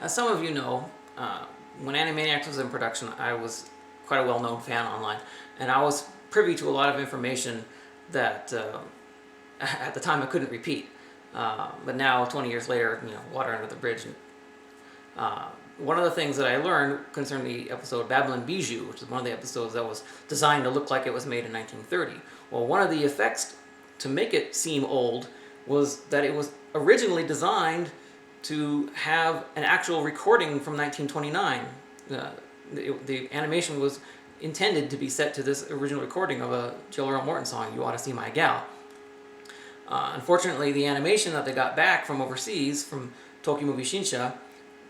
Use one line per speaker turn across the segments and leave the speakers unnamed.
As some of you know, when Animaniacs was in production, I was quite a well-known fan online, and I was privy to a lot of information that at the time I couldn't repeat. But now, 20 years later, water under the bridge. One of the things that I learned concerned the episode Babblin Bijou, which is one of the episodes that was designed to look like it was made in 1930. Well, one of the effects to make it seem old was that it was originally designed to have an actual recording from 1929. The animation was intended to be set to this original recording of a Jill Earl Morton song, You Oughta See My Gal. Unfortunately, the animation that they got back from overseas, from Tokyo Movie Shinsha,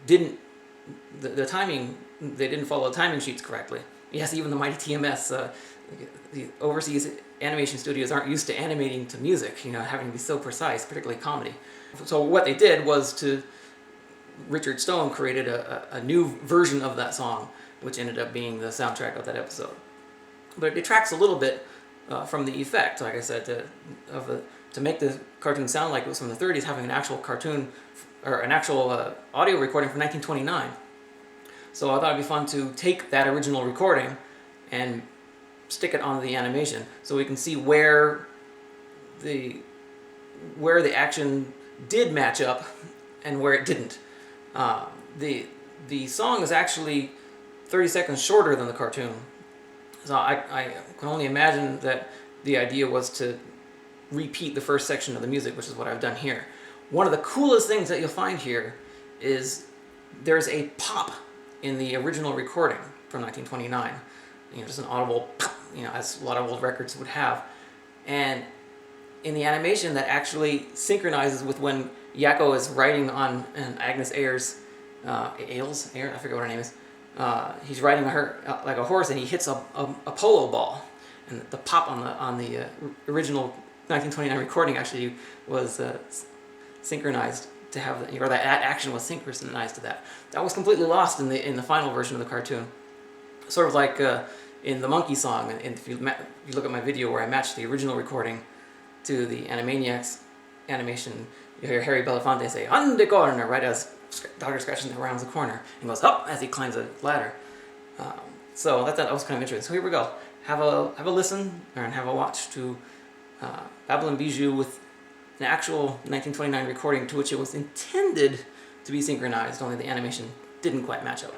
didn't they didn't follow the timing sheets correctly. Yes, even the mighty TMS, the overseas animation studios aren't used to animating to music, having to be so precise, particularly comedy. So what they did was Richard Stone created a new version of that song, which ended up being the soundtrack of that episode. But it detracts a little bit from the effect, like I said, to make the cartoon sound like it was from the 30s, having an actual cartoon or an actual audio recording from 1929. So I thought it'd be fun to take that original recording and stick it on the animation so we can see where the action did match up and where it didn't. The song is actually 30 seconds shorter than the cartoon. So I can only imagine that the idea was to repeat the first section of the music, which is what I've done here. One of the coolest things that you'll find here is there's a pop in the original recording from 1929. Just an audible pop, as a lot of old records would have. And in the animation, that actually synchronizes with when Yakko is riding on Agnes Ayres, I forget what her name is. He's riding her like a horse, and he hits a polo ball. And the pop on the original 1929 recording actually was synchronized to have, or that action was synchronized to that. That was completely lost in the final version of the cartoon. Sort of like in the Monkey song, and if you look at my video where I matched the original recording to the Animaniacs animation, you hear Harry Belafonte say "on the corner" right as Dr. Scratching rounds the corner and goes up as he climbs a ladder. So that was kind of interesting. So here we go. Have a listen and have a watch to Babblin Bijou with an actual 1929 recording to which it was intended to be synchronized, only the animation didn't quite match up.